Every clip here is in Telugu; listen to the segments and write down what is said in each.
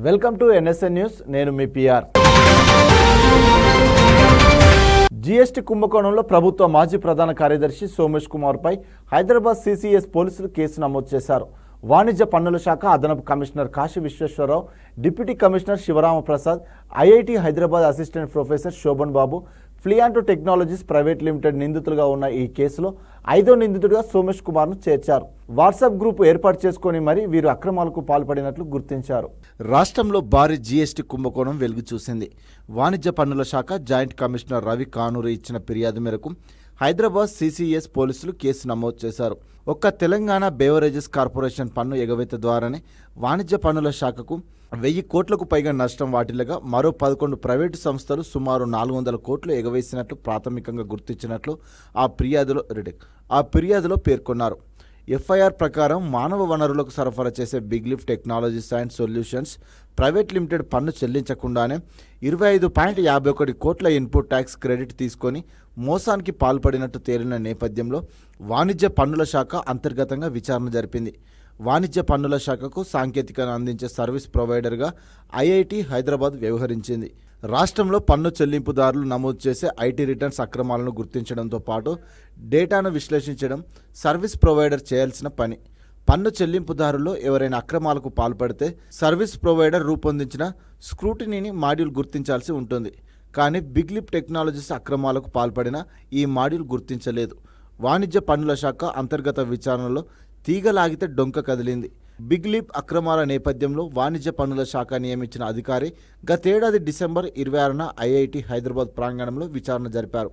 Welcome to NSN news. నేను మీ పిఆర్. జీఎస్టీ కుంభకోణంలో ప్రభుత్వ మాజీ ప్రధాన కార్యదర్శి సోమేష్ కుమార్పై హైదరాబాద్ సిసిఎస్ పోలీసులు కేసు నమోదు చేశారు. వాణిజ్య పన్నుల శాఖ అదనపు commissioner Kasi Visweswararao, deputy commissioner Sivaramaprasad, IIT Hyderabad assistant professor Sobhan Babu, ఫ్లియాంటో టెక్నాలజీస్ ప్రైవేట్ లిమిటెడ్ నిందితులుగా ఉన్న ఈ కేసులో 5వ నిందితుడిగా సోమేష్ కుమార్ను చేర్చారు. వాట్సాప్ గ్రూప్ ఏర్పాటు చేసుకుని మరీ వీరు అక్రమాలకు పాల్పడినట్లు గుర్తించారు. రాష్ట్రంలో భారీ జీఎస్టీ కుంభకోణం వెలుగు చూసింది. వాణిజ్య పన్నుల శాఖ జాయింట్ కమిషనర్ రవి కానూరి ఇచ్చిన ఫిర్యాదు మేరకు హైదరాబాద్ సిసిఎస్ పోలీసులు కేసు నమోదు చేశారు. ఒక్క తెలంగాణ బేవరేజెస్ కార్పొరేషన్ పన్ను ఎగవేత ద్వారానే వాణిజ్య పన్నుల శాఖకు 1000 కోట్లకు పైగా నష్టం వాటిల్లగా మరో 11 ప్రైవేటు సంస్థలు సుమారు 400 కోట్లు ఎగవేసినట్లు ప్రాథమికంగా గుర్తించినట్లు ఆ ఫిర్యాదులో పేర్కొన్నారు. ఎఫ్ఐఆర్ ప్రకారం మానవ వనరులకు సరఫరా చేసే big lift technologies and solutions private limited పన్ను చెల్లించకుండానే 25.51 కోట్ల ఇన్పుట్ ట్యాక్స్ క్రెడిట్ తీసుకొని మోసానికి పాల్పడినట్టు తేలిన నేపథ్యంలో వాణిజ్య పన్నుల శాఖ అంతర్గతంగా విచారణ జరిపింది. వాణిజ్య పన్నుల శాఖకు సాంకేతికను అందించే సర్వీస్ ప్రొవైడర్గా ఐఐటి హైదరాబాద్ వ్యవహరించింది. రాష్ట్రంలో పన్ను చెల్లింపుదారులు నమోదు చేసే ఐటీ రిటర్న్స్ అక్రమాలను గుర్తించడంతో పాటు డేటాను విశ్లేషించడం సర్వీస్ ప్రొవైడర్ చేయాల్సిన పని. పన్ను చెల్లింపుదారుల్లో ఎవరైనా అక్రమాలకు పాల్పడితే సర్వీస్ ప్రొవైడర్ రూపొందించిన స్క్రూటినీని మాడ్యూల్ గుర్తించాల్సి ఉంటుంది. కానీ బిగ్ లిప్ టెక్నాలజీస్ అక్రమాలకు పాల్పడిన ఈ మాడ్యూల్ గుర్తించలేదు. వాణిజ్య పన్నుల శాఖ అంతర్గత విచారణలో తీగలాగితే డొంక కదిలింది. బిగ్ లీప్ అక్రమాల నేపథ్యంలో వాణిజ్య పన్నుల శాఖ నియమించిన అధికారి గతేడాది డిసెంబర్ 26న ఐఐటి హైదరాబాద్ ప్రాంగణంలో విచారణ జరిపారు.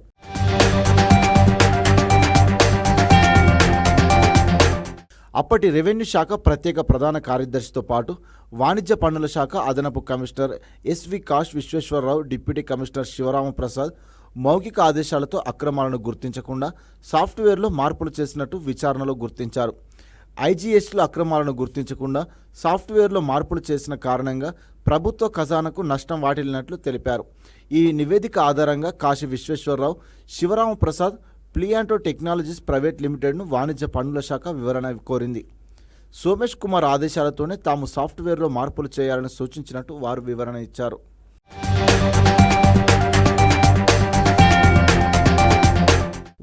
అప్పటి రెవెన్యూ శాఖ ప్రత్యేక ప్రధాన కార్యదర్శితో పాటు వాణిజ్య పన్నుల శాఖ అదనపు commissioner SV Kash Visweswararao, deputy commissioner Sivaramaprasad మౌఖిక ఆదేశాలతో అక్రమాలను గుర్తించకుండా సాఫ్ట్వేర్లో మార్పులు చేసినట్టు విచారణలో గుర్తించారు. ఐజీఎస్టీలో అక్రమాలను గుర్తించకుండా సాఫ్ట్వేర్లో మార్పులు చేసిన కారణంగా ప్రభుత్వ ఖజానాకు నష్టం వాటిల్లినట్లు తెలిపారు. ఈ నివేదిక ఆధారంగా కాశీ విశ్వేశ్వరరావు, శివరామప్రసాద్ ఫ్లియాంటో టెక్నాలజీస్ ప్రైవేట్ లిమిటెడ్ను వాణిజ్య పన్నుల శాఖ వివరణ కోరింది. సోమేష్ కుమార్ ఆదేశాలతోనే తాము సాఫ్ట్వేర్లో మార్పులు చేయాలని సూచించినట్టు వారు వివరణ ఇచ్చారు.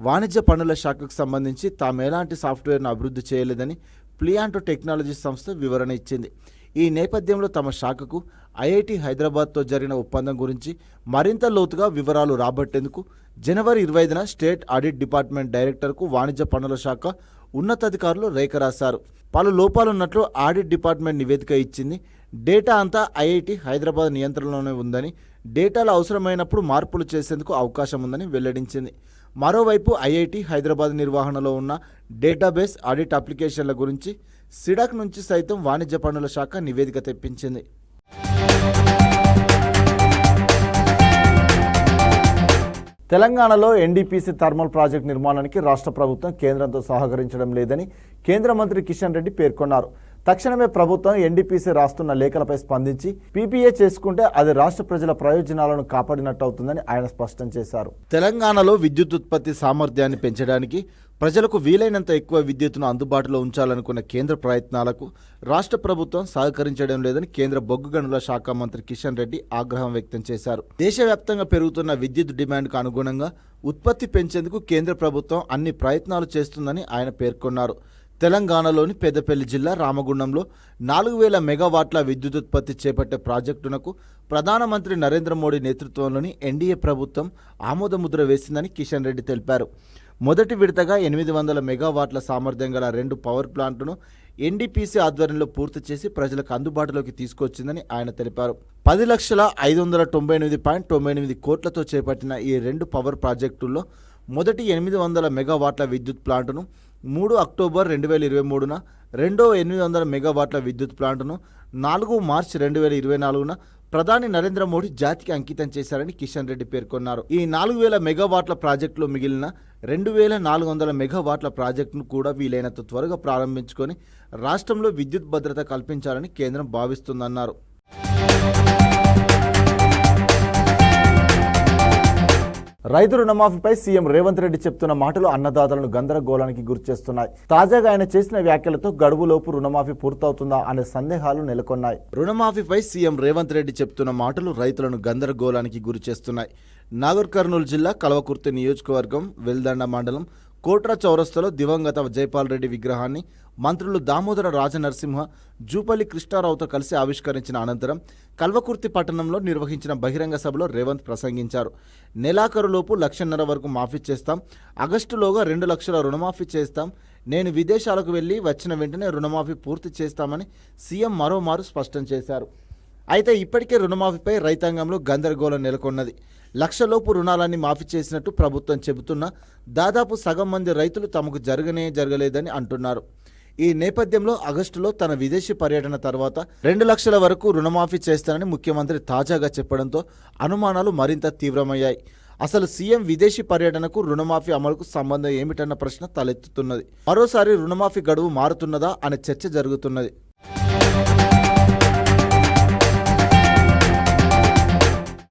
వాణిజ్య పన్నుల శాఖకు సంబంధించి తాము ఎలాంటి సాఫ్ట్వేర్ను అభివృద్ధి చేయలేదని ఫ్లియాంటో టెక్నాలజీ సంస్థ వివరణ ఇచ్చింది. ఈ నేపథ్యంలో తమ శాఖకు ఐఐటి హైదరాబాద్తో జరిగిన ఒప్పందం గురించి మరింత లోతుగా వివరాలు రాబట్టేందుకు జనవరి 25న స్టేట్ ఆడిట్ డిపార్ట్మెంట్ డైరెక్టర్కు వాణిజ్య పన్నుల శాఖ ఉన్నతాధికారులు లేఖ రాశారు. పలు లోపాలున్నట్లు ఆడిట్ డిపార్ట్మెంట్ నివేదిక ఇచ్చింది. డేటా అంతా ఐఐటి హైదరాబాద్ నియంత్రణలోనే ఉందని, డేటాలో అవసరమైనప్పుడు మార్పులు చేసేందుకు అవకాశం ఉందని వెల్లడించింది. మరోవైపు ఐఐటి హైదరాబాద్ నిర్వహణలో ఉన్న డేటాబేస్ ఆడిట్ అప్లికేషన్ల గురించి సిడాక్ నుంచి సైతం వాణిజ్య పన్నుల శాఖ నివేదిక తెప్పించింది. తెలంగాణలో ఎన్డీపీసీ థర్మల్ ప్రాజెక్టు నిర్మాణానికి రాష్ట్ర ప్రభుత్వం కేంద్రంతో సహకరించడం లేదని కేంద్ర మంత్రి కిషన్ రెడ్డి పేర్కొన్నారు. తక్షణమే ప్రభుత్వం ఎన్డీపీసీ రాస్తున్న లేఖలపై స్పందించి పీపీఏ చేసుకుంటే అది రాష్ట్ర ప్రజల ప్రయోజనాలను కాపాడినట్టు అవుతుందని ఆయన స్పష్టం చేశారు. తెలంగాణలో విద్యుత్ ఉత్పత్తి సామర్థ్యాన్ని పెంచడానికి ప్రజలకు వీలైనంత ఎక్కువ విద్యుత్తును అందుబాటులో ఉంచాలనుకున్న కేంద్ర ప్రయత్నాలకు రాష్ట్ర ప్రభుత్వం సహకరించడం లేదని కేంద్ర బొగ్గు గనుల శాఖ మంత్రి కిషన్ రెడ్డి ఆగ్రహం వ్యక్తం చేశారు. దేశవ్యాప్తంగా పెరుగుతున్న విద్యుత్ డిమాండ్కు అనుగుణంగా ఉత్పత్తి పెంచేందుకు కేంద్ర ప్రభుత్వం అన్ని ప్రయత్నాలు చేస్తుందని ఆయన పేర్కొన్నారు. తెలంగాణలోని పెద్దపల్లి జిల్లా రామగుండంలో 4000 మెగావాట్ల విద్యుత్ ఉత్పత్తి చేపట్టే ప్రాజెక్టునకు ప్రధానమంత్రి నరేంద్ర మోడీ నేతృత్వంలోని ఎన్డీఏ ప్రభుత్వం ఆమోదముద్ర వేసిందని కిషన్ రెడ్డి తెలిపారు. మొదటి విడతగా 800 మెగావాట్ల సామర్థ్యం గల 2 పవర్ ప్లాంట్ను ఎన్డీపీసీ ఆధ్వర్యంలో పూర్తి చేసి ప్రజలకు అందుబాటులోకి తీసుకొచ్చిందని ఆయన తెలిపారు. 10,598.98 కోట్లతో చేపట్టిన ఈ 2 పవర్ ప్రాజెక్టుల్లో మొదటి 800 మెగావాట్ల విద్యుత్ ప్లాంటును 3 అక్టోబర్ 2023న, రెండో 800 మెగావాట్ల విద్యుత్ ప్లాంటును 4 మార్చి 2024న ప్రధాని నరేంద్ర మోడీ జాతికి అంకితం చేశారని కిషన్ రెడ్డి పేర్కొన్నారు. ఈ 4000 మెగావాట్ల ప్రాజెక్టులో మిగిలిన 2400 మెగావాట్ల ప్రాజెక్టును కూడా వీలైనంత త్వరగా ప్రారంభించుకొని రాష్ట్రంలో విద్యుత్ భద్రత కల్పించాలని కేంద్రం భావిస్తుందన్నారు. రైతు రుణమాఫీపై సీఎం రేవంత్ రెడ్డి చెప్తున్న మాటలు అన్నదాతలను గందరగోళానికి గురిచేస్తున్నాయి. తాజాగా ఆయన చేసిన వ్యాఖ్యలతో గడువులోపు రుణమాఫీ పూర్తవుతుందా అనే సందేహాలు నెలకొన్నాయి. రుణమాఫీపై సీఎం రేవంత్ రెడ్డి చెప్తున్న మాటలు రైతులను గందరగోళానికి గురిచేస్తున్నాయి. నాగర్ కర్నూలు జిల్లా కల్వకుర్తి నియోజకవర్గం వెల్దండ మండలం కోట్రా చౌరస్తాలో దివంగత జైపాల్ రెడ్డి విగ్రహాన్ని మంత్రులు దామోదర రాజనరసింహ, జూపల్లి కృష్ణారావుతో కలిసి ఆవిష్కరించిన అనంతరం కల్వకుర్తి పట్టణంలో నిర్వహించిన బహిరంగ సభలో రేవంత్ ప్రసంగించారు. నెలాఖరులోపు 1.5 లక్షల వరకు మాఫీ చేస్తాం, ఆగస్టులోగా 2 లక్షల రుణమాఫీ చేస్తాం, నేను విదేశాలకు వెళ్లి వచ్చిన వెంటనే రుణమాఫీ పూర్తి చేస్తామని సీఎం మరోమారు స్పష్టం చేశారు. అయితే ఇప్పటికే రుణమాఫీపై రైతాంగంలో గందరగోళం నెలకొన్నది. 1 లక్షలోపు రుణాలన్నీ మాఫీ చేసినట్టు ప్రభుత్వం చెబుతున్నా దాదాపు సగం మంది రైతులు తమకు జరగలేదని అంటున్నారు. ఈ నేపథ్యంలో ఆగస్టులో తన విదేశీ పర్యటన తర్వాత 2 లక్షల వరకు రుణమాఫీ చేస్తానని ముఖ్యమంత్రి తాజాగా చెప్పడంతో అనుమానాలు మరింత తీవ్రమయ్యాయి. అసలు సీఎం విదేశీ పర్యటనకు రుణమాఫీ అమలుకు సంబంధం ఏమిటన్న ప్రశ్న తలెత్తుతున్నది. మరోసారి రుణమాఫీ గడువు మారుతున్నదా అనే చర్చ జరుగుతున్నది.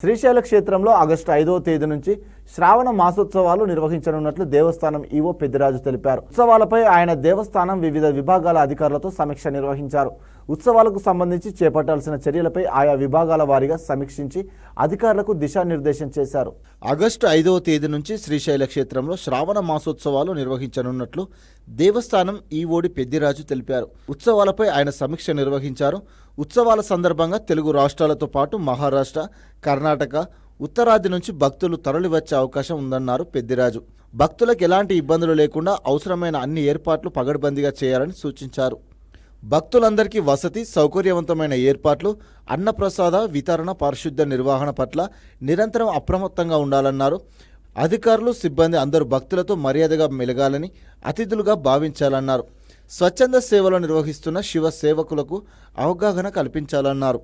శ్రీశైల క్షేత్రంలో ఆగస్టు 5వ తేదీ నుంచి శ్రావణ మాసోత్సవాలు నిర్వహించనున్నట్లు దేవస్థానం ఈవో పెద్దిరాజు తెలిపారు. ఉత్సవాలపై ఆయన దేవస్థానం వివిధ విభాగాల అధికారులతో సమీక్ష నిర్వహించారు. ఉత్సవాలకు సంబంధించి చేపట్టాల్సిన చర్యలపై ఆయా విభాగాల వారీగా సమీక్షించి అధికారులకు దిశానిర్దేశం చేశారు. ఆగస్టు 5వ తేదీ నుంచి శ్రీశైల క్షేత్రంలో శ్రావణ మాసోత్సవాలు నిర్వహించనున్నట్లు దేవస్థానం ఈవోడి పెద్దిరాజు తెలిపారు. ఉత్సవాలపై ఆయన సమీక్ష నిర్వహించారు. ఉత్సవాల సందర్భంగా తెలుగు రాష్ట్రాలతో పాటు మహారాష్ట్ర, కర్ణాటక, ఉత్తరాది నుంచి భక్తులు తరలివచ్చే అవకాశం ఉందన్నారు పెద్దిరాజు. భక్తులకు ఎలాంటి ఇబ్బందులు లేకుండా అవసరమైన అన్ని ఏర్పాట్లు పగడ్బందీగా చేయాలని సూచించారు. భక్తులందరికీ వసతి, సౌకర్యవంతమైన ఏర్పాట్లు, అన్నప్రసాద వితరణ, పారిశుద్ధ్య నిర్వహణ పట్ల నిరంతరం అప్రమత్తంగా ఉండాలన్నారు. అధికారులు, సిబ్బంది అందరూ భక్తులతో మర్యాదగా మెలగాలని, అతిథులుగా భావించాలన్నారు. స్వచ్ఛంద సేవలు నిర్వహిస్తున్న శివ సేవకులకు అవగాహన కల్పించాలన్నారు.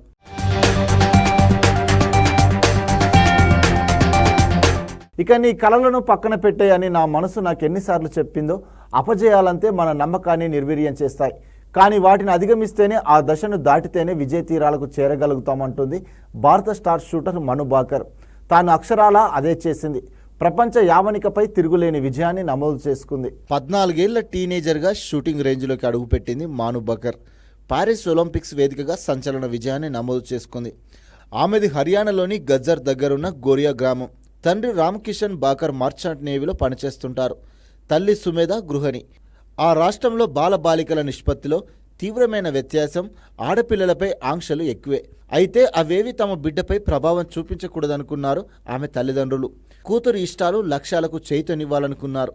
ఇక నీ కలలను పక్కన పెట్టేయని నా మనసు నాకు ఎన్నిసార్లు చెప్పిందో, అపజయాలంతే మన నమ్మకాన్ని నిర్వీర్యం చేస్తాయి, కానీ వాటిని అధిగమిస్తేనే, ఆ దశను దాటితేనే విజయ తీరాలకు చేరగలుగుతామంటుంది భారత స్టార్ షూటర్ మను భాకర్. తాను అక్షరాలా అదే చేసింది. ప్రపంచ యావనికపై తిరుగులేని విజయాన్ని నమోదు చేసుకుంది. 14 ఏళ్ల టీనేజర్గా షూటింగ్ రేంజ్లోకి అడుగుపెట్టింది మను భాకర్. పారిస్ ఒలింపిక్స్ వేదికగా సంచలన విజయాన్ని నమోదు చేసుకుంది. ఆమెది హర్యానాలోని గజ్జర్ దగ్గరున్న గోరియా గ్రామం. తండ్రి రామకిషన్ భాకర్ మర్చాంట్ నేవీలో పనిచేస్తుంటారు. తల్లి సుమేధ గృహిణి. ఆ రాష్ట్రంలో బాలబాలికల నిష్పత్తిలో తీవ్రమైన వ్యత్యాసం, ఆడపిల్లలపై ఆంక్షలు ఎక్కువే. అయితే అవేవి తమ బిడ్డపై ప్రభావం చూపించకూడదనుకున్నారు ఆమె తల్లిదండ్రులు. కూతురు ఇష్టాలు, లక్ష్యాలకు చైతన్యవ్వాలనుకున్నారు.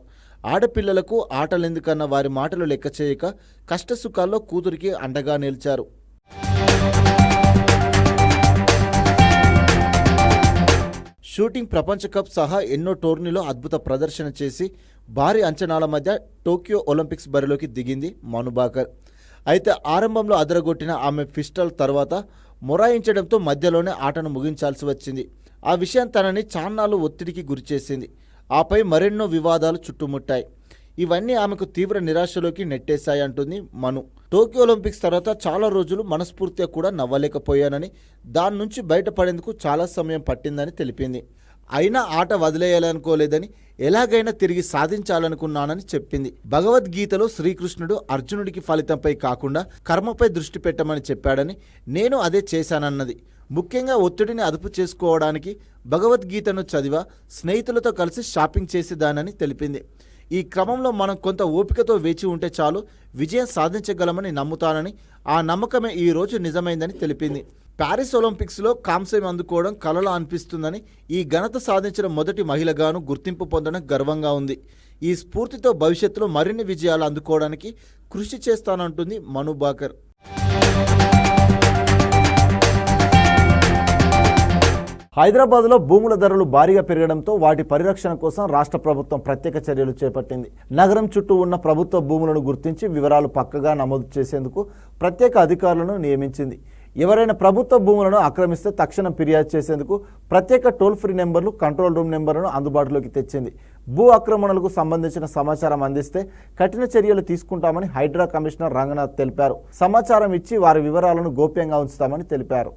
ఆడపిల్లలకు ఆటలెందుకన్న వారి మాటలు లెక్క చేయక కష్టసుఖాల్లో కూతురికి అండగా నిలిచారు. షూటింగ్, ప్రపంచ కప్ సహా ఎన్నో టోర్నీలో అద్భుత ప్రదర్శన చేసి భారీ అంచనాల మధ్య టోక్యో ఒలింపిక్స్ బరిలోకి దిగింది మను భాకర్. అయితే ఆరంభంలో అదరగొట్టిన ఆమె పిస్టల్ తర్వాత మొరాయించడంతో మధ్యలోనే ఆటను ముగించాల్సి వచ్చింది. ఆ విషయం తనని చాన్నాళ్ళు ఒత్తిడికి గురిచేసింది. ఆపై మరెన్నో వివాదాలు చుట్టుముట్టాయి. ఇవన్నీ ఆమెకు తీవ్ర నిరాశలోకి నెట్టేశాయంటుంది మను. టోక్యో ఒలింపిక్స్ తర్వాత చాలా రోజులు మనస్ఫూర్తిగా కూడా నవ్వలేకపోయానని, దాని నుంచి బయటపడేందుకు చాలా సమయం పట్టిందని తెలిపింది. అయినా ఆట వదిలేయాలనుకోలేదని, ఎలాగైనా తిరిగి సాధించాలనుకున్నానని చెప్పింది. భగవద్గీతలో శ్రీకృష్ణుడు అర్జునుడికి ఫలితంపై కాకుండా కర్మపై దృష్టి పెట్టమని చెప్పాడని, నేను అదే చేశానన్నది. ముఖ్యంగా ఒత్తిడిని అదుపు చేసుకోవడానికి భగవద్గీతను చదివా, స్నేహితులతో కలిసి షాపింగ్ చేసేదానని తెలిపింది. ఈ క్రమంలో మనం కొంత ఓపికతో వేచి ఉంటే చాలు, విజయం సాధించగలమని నమ్ముతానని, ఆ నమ్మకమే ఈ రోజు నిజమైందని తెలిపింది. పారిస్ ఒలింపిక్స్లో కాంస్యం అందుకోవడం కలలా అనిపిస్తుందని, ఈ ఘనత సాధించిన మొదటి మహిళగాను గుర్తింపు పొందడం గర్వంగా ఉంది. ఈ స్ఫూర్తితో భవిష్యత్తులో మరిన్ని విజయాలు అందుకోవడానికి కృషి చేస్తానంటుంది మను భాకర్. హైదరాబాద్లో భూముల ధరలు భారీగా పెరగడంతో వాటి పరిరక్షణ కోసం రాష్ట్ర ప్రభుత్వం ప్రత్యేక చర్యలు చేపట్టింది. నగరం చుట్టూ ఉన్న ప్రభుత్వ భూములను గుర్తించి వివరాలు పక్కగా నమోదు చేసేందుకు ప్రత్యేక అధికారులను నియమించింది. ఎవరైనా ప్రభుత్వ భూములను ఆక్రమిస్తే తక్షణం ఫిర్యాదు చేసేందుకు ప్రత్యేక టోల్ ఫ్రీ నెంబర్లు, కంట్రోల్ రూమ్ నెంబర్లను అందుబాటులోకి తెచ్చింది. భూ ఆక్రమణలకు సంబంధించిన సమాచారం అందిస్తే కఠిన చర్యలు తీసుకుంటామని హైడ్రా కమిషనర్ రంగనాథ్ తెలిపారు. సమాచారం ఇచ్చి వారి వివరాలను గోప్యంగా ఉంచుతామని తెలిపారు.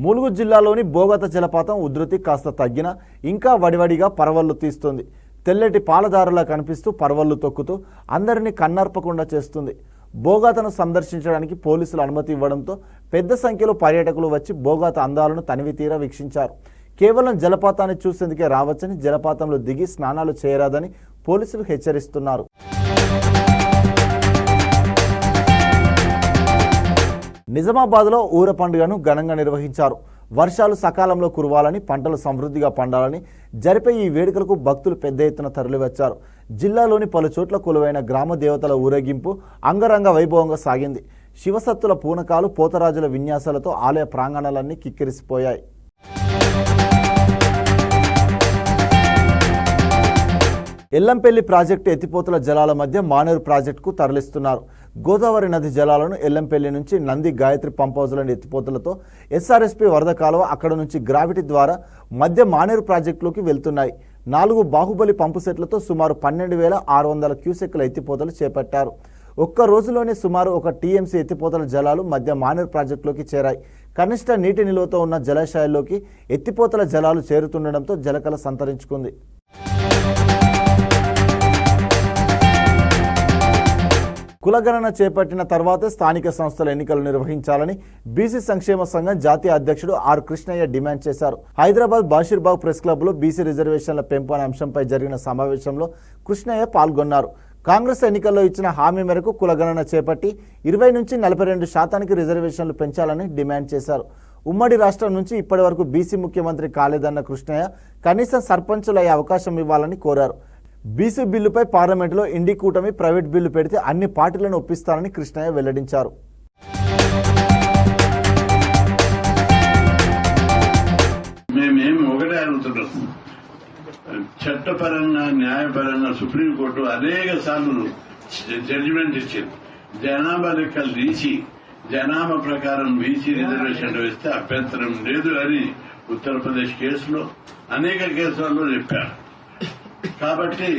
ములుగు జిల్లాలోని బోగత జలపాతం ఉధృతి కాస్త తగ్గినా ఇంకా వడివడిగా పరవళ్లు తీస్తుంది. తెల్లటి పాలదారులా కనిపిస్తూ పరవళ్లు తొక్కుతూ అందరినీ కన్నార్పకుండా చేస్తుంది. బోగాతను సందర్శించడానికి పోలీసులు అనుమతి ఇవ్వడంతో పెద్ద సంఖ్యలో పర్యాటకులు వచ్చి బోగాత అందాలను తనివితీరా వీక్షించారు. కేవలం జలపాతాన్ని చూసేందుకే రావచ్చని, జలపాతంలో దిగి స్నానాలు చేయరాదని పోలీసులు హెచ్చరిస్తున్నారు. నిజామాబాద్లో ఊర పండుగను ఘనంగా నిర్వహించారు. వర్షాలు సకాలంలో కురవాలని, పంటలు సమృద్ధిగా పండాలని జరిపే ఈ వేడుకలకు భక్తులు పెద్ద ఎత్తున తరలివచ్చారు. జిల్లాలోని పలు చోట్ల కొలువైన గ్రామ దేవతల ఊరేగింపు అంగరంగ వైభవంగా సాగింది. శివసత్తుల పూనకాలు, పోతరాజుల విన్యాసాలతో ఆలయ ప్రాంగణాలన్నీ కిక్కిరిసిపోయాయి. ఎల్లంపల్లి ప్రాజెక్టు ఎత్తిపోతల జలాల మధ్య మానేరు ప్రాజెక్టుకు తరలిస్తున్నారు. గోదావరి నది జలాలను ఎల్లంపల్లి నుంచి నంది గాయత్రి పంప్ హౌజ్లోని ఎత్తిపోతలతో ఎస్ఆర్ఎస్పీ వరద కాలువ, అక్కడ నుంచి గ్రావిటీ ద్వారా మధ్య మానేరు ప్రాజెక్టులోకి వెళ్తున్నాయి. 4 బాహుబలి పంపు సెట్లతో సుమారు 12,600 క్యూసెక్కుల ఎత్తిపోతలు చేపట్టారు. ఒక్క రోజులోనే సుమారు 1 టీఎంసీ ఎత్తిపోతల జలాలు మధ్య మానేరు ప్రాజెక్టులోకి చేరాయి. కనిష్ట నీటి నిల్వతో ఉన్న జలాశయాల్లోకి ఎత్తిపోతల జలాలు చేరుతుండడంతో జలకళ సంతరించుకుంది. కులగణన చేపట్టిన తర్వాతే స్థానిక సంస్థల ఎన్నికలు నిర్వహించాలని బీసీ సంక్షేమ సంఘం జాతీయ అధ్యక్షుడు ఆర్ కృష్ణయ్య డిమాండ్ చేశారు. హైదరాబాద్ బాషీర్బాగ్ ప్రెస్ క్లబ్లో బీసీ రిజర్వేషన్ల పెంపు అనే అంశంపై జరిగిన సమావేశంలో కృష్ణయ్య పాల్గొన్నారు. కాంగ్రెస్ ఎన్నికల్లో ఇచ్చిన హామీ మేరకు కులగణన చేపట్టి 20 నుంచి 42% రిజర్వేషన్లు పెంచాలని డిమాండ్ చేశారు. ఉమ్మడి రాష్ట్రం నుంచి ఇప్పటి వరకు బీసీ ముఖ్యమంత్రి కాలేదన్న కృష్ణయ్య కనీసం సర్పంచులు అయ్యే అవకాశం ఇవ్వాలని కోరారు. బీసీ బిల్లుపై పార్లమెంటులో ఇండి కూటమి ప్రైవేట్ బిల్లు పెడితే అన్ని పార్టీలను ఒప్పిస్తారని కృష్ణయ్య వెల్లడించారు. మేమేం ఒకటే అడుగుతున్నాం, చట్టపరంగా న్యాయపరంగా సుప్రీంకోర్టు అనేక సార్లు జడ్జిమెంట్ ఇచ్చింది. జనాభా లెక్కలు తీసి జనాభా ప్రకారం బీసీ రిజర్వేషన్లు వేస్తే అభ్యంతరం లేదు అని ఉత్తరప్రదేశ్ కేసులో అనేక కేసులలో చెప్పారు. కాబట్టి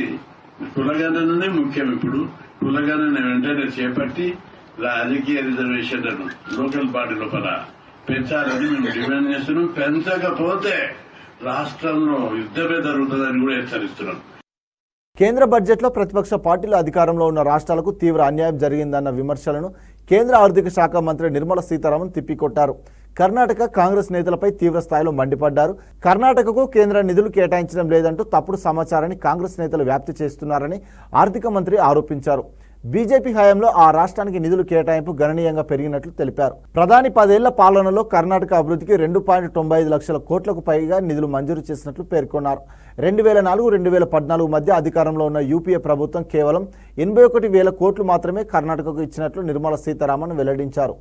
కులగణనే ముఖ్యం. ఇప్పుడు కులగణన వెంటనే చేపట్టి రాజకీయ రిజర్వేషన్లను లోకల్ బాడీ లోపల పెంచాలని మేము డిమాండ్ చేస్తున్నాం. పెంచకపోతే రాష్ట్రంలో యుద్ధమే జరుగుతుందని కూడా హెచ్చరిస్తున్నాం. కేంద్ర బడ్జెట్లో ప్రతిపక్ష పార్టీలు అధికారంలో ఉన్న రాష్ట్రాలకు తీవ్ర అన్యాయం జరిగిందన్న విమర్శలను కేంద్ర ఆర్థిక శాఖ మంత్రి నిర్మలా సీతారామన్ తిప్పికొట్టారు. కర్ణాటక కాంగ్రెస్ నేతలపై తీవ్ర స్థాయిలో మండిపడ్డారు. కర్ణాటకకు కేంద్ర నిధులు కేటాయించడం లేదంటూ తప్పుడు సమాచారాన్ని కాంగ్రెస్ నేతలు వ్యాప్తి చేస్తున్నారని ఆర్థిక మంత్రి ఆరోపించారు. బీజేపీ హయాంలో ఆ రాష్ట్రానికి నిధులు కేటాయింపు గణనీయంగా పెరిగినట్లు తెలిపారు. ప్రధాని 10 ఏళ్ల పాలనలో కర్ణాటక అభివృద్ధికి 2.95 లక్షల కోట్లకు పైగా నిధులు మంజూరు చేసినట్లు పేర్కొన్నారు. 2004-2014 మధ్య అధికారంలో ఉన్న యూపీఏ ప్రభుత్వం కేవలం 81,000 కోట్లు మాత్రమే కర్ణాటకకు ఇచ్చినట్లు నిర్మలా సీతారామన్ వెల్లడించారు.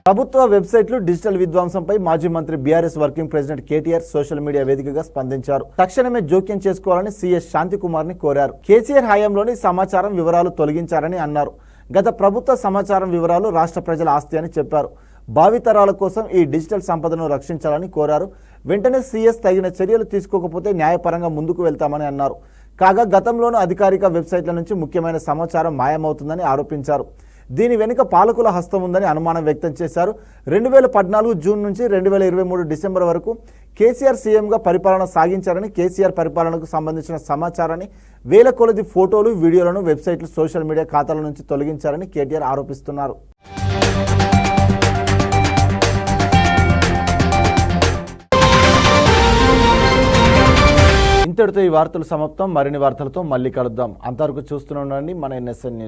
ప్రభుత్వ వెబ్సైట్లు డిజిటల్ విధ్వంసంపై మాజీ మంత్రి BRS working president KTR social media వేదికగా స్పందించారు. తక్షణమే జోక్యం చేసుకోవాలని సీఎస్ శాంతికుమార్ ని కోరారు. కేసీఆర్ హయాంలోని సమాచారం వివరాలు తొలగించారని అన్నారు. గత ప్రభుత్వ సమాచారం వివరాలు రాష్ట్ర ప్రజల ఆస్తి అని చెప్పారు. భావితరాల కోసం ఈ డిజిటల్ సంపదను రక్షించాలని కోరారు. వెంటనే సీఎస్ తగిన చర్యలు తీసుకోకపోతే న్యాయపరంగా ముందుకు వెళ్తామని అన్నారు. కాగా గతంలోనూ అధికారిక వెబ్సైట్ల నుంచి ముఖ్యమైన సమాచారం మాయమవుతుందని ఆరోపించారు. దీని వెనుక పాలకుల హస్తం ఉందని అనుమానం వ్యక్తం చేశారు. 2014 జూన్ నుంచి 2023 డిసెంబర్ వరకు కేసీఆర్ సీఎంగా పరిపాలన సాగించారని, కేసీఆర్ పరిపాలనకు సంబంధించిన సమాచారాన్ని వేల కొలది ఫోటోలు, వీడియోలను వెబ్సైట్లు, సోషల్ మీడియా ఖాతాల నుంచి తొలగించారని కేటీఆర్ ఆరోపిస్తున్నారు. ఇంతటితో ఈ వార్తలు సమాప్తం. మరిన్ని వార్తలతో మళ్ళీ కలుద్దాం. అంతవరకు చూస్తూనే ఉండండి మన NSN న్యూస్.